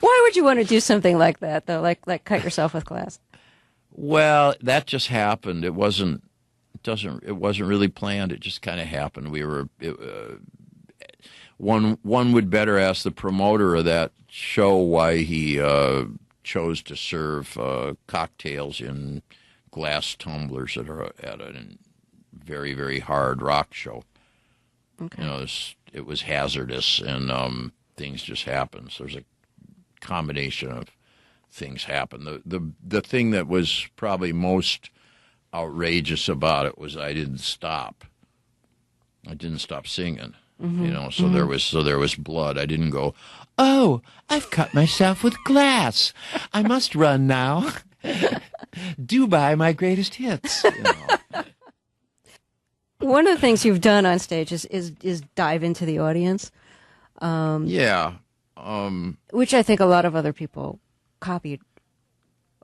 Why would you want to do something like that, though? Like cut yourself with glass? Well, that just happened. It wasn't really planned. It just kind of happened. One would better ask the promoter of that show why he chose to serve cocktails in glass tumblers at a very, very hard rock show. Okay. You know, it was hazardous, and things just happened. So there's a combination of things happen. The thing that was probably most outrageous about it was I didn't stop singing. Mm-hmm. You know, so there was blood. I didn't go, "Oh, I've cut myself with glass. I must run now." Do buy my greatest hits. You know. One of the things you've done on stage is dive into the audience. Yeah. Which I think a lot of other people copied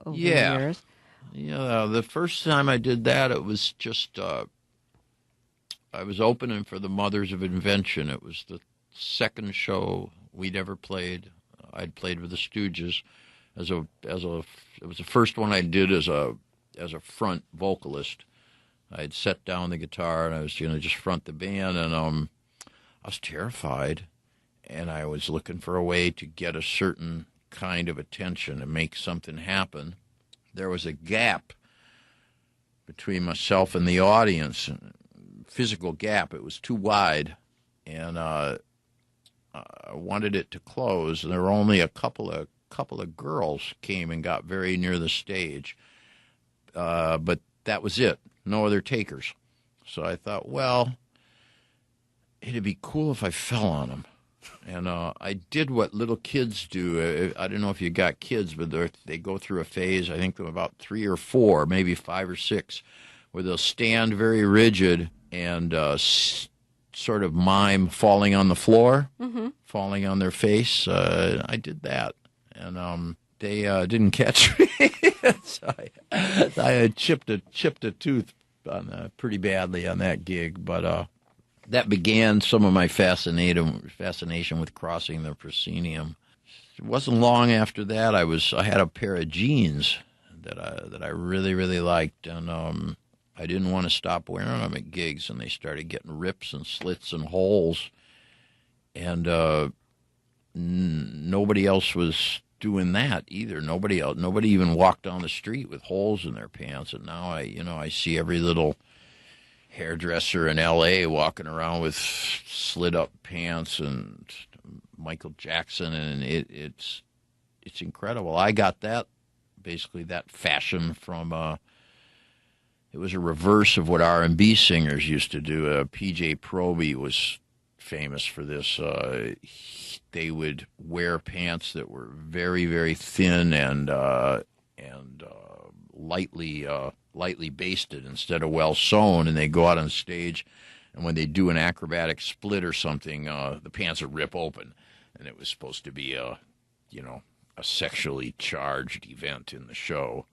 over the years. Yeah, the first time I did that, it was just I was opening for the Mothers of Invention. It was the second show we'd ever played. I'd played with the Stooges it was the first one I did as a front vocalist. I'd set down the guitar and I was going to just front the band, and I was terrified, and I was looking for a way to get a certain kind of attention and make something happen. There was a gap between myself and the audience, physical gap. It was too wide, and I wanted it to close. And there were only a couple of girls came and got very near the stage, but that was it. No other takers. So I thought, well, it'd be cool if I fell on them. And I did what little kids do. I don't know if you got kids, but they go through a phase, I think they're about 3 or 4, maybe 5 or 6, where they'll stand very rigid and sort of mime falling on the floor, falling on their face. I did that, and they didn't catch me. So I had chipped a tooth pretty badly on that gig, but that began some of my fascination with crossing the proscenium. It wasn't long after that I had a pair of jeans that I really, really liked, and I didn't want to stop wearing them at gigs, and they started getting rips and slits and holes, and nobody else was doing that either. Nobody even walked down the street with holes in their pants, and now I see every little hairdresser in L.A. walking around with slit-up pants, and Michael Jackson, and it's incredible. I got that fashion from it was a reverse of what R&B singers used to do. P.J. Proby was famous for this. They would wear pants that were very, very thin and lightly basted instead of well sewn, and they go out on stage, and when they do an acrobatic split or something, the pants would rip open, and it was supposed to be a sexually charged event in the show.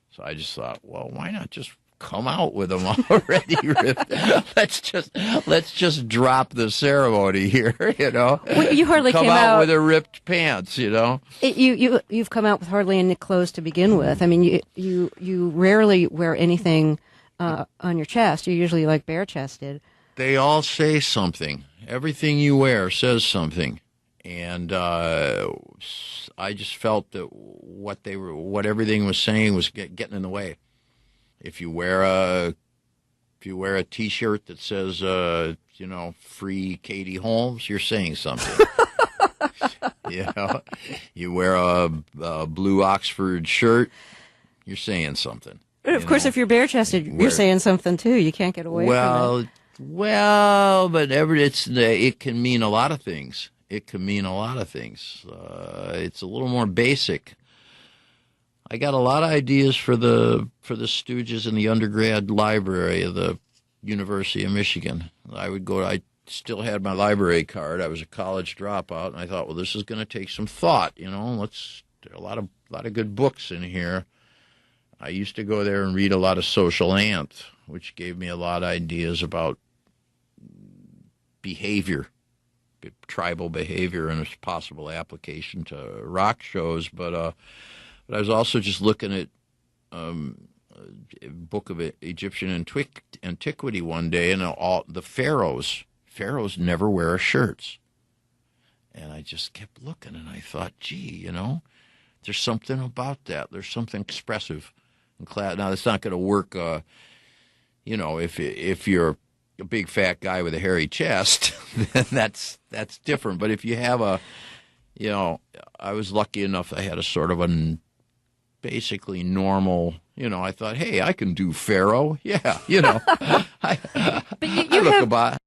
So I just thought, well, why not just come out with them already ripped? let's just drop the ceremony here, Well, you hardly come came out with a ripped pants, You've come out with hardly any clothes to begin with. I mean, you rarely wear anything on your chest. You're usually like bare chested. They all say something. Everything you wear says something, and I just felt that what everything was saying was getting in the way. If you wear a T-shirt that says free Katie Holmes, you're saying something. You wear a blue Oxford shirt, you're saying something. Of course, if you're bare chested, you're saying something too. You can't get away from it. Well, but it can mean a lot of things. It's a little more basic. I got a lot of ideas for the Stooges in the undergrad library of the University of Michigan. I still had my library card. I was a college dropout, and I thought, well, this is going to take some thought. There are a lot of good books in here. I used to go there and read a lot of Social Ant, which gave me a lot of ideas about behavior tribal behavior and its possible application to rock shows. But I was also just looking at a book of Egyptian antiquity one day, and all the pharaohs never wear shirts. And I just kept looking, and I thought, gee, there's something about that. There's something expressive and class. Now, it's not going to work, if you're a big fat guy with a hairy chest, then that's different. But if you have I was lucky enough I had a sort of basically normal, I thought, hey, I can do Pharaoh. Yeah, But I look about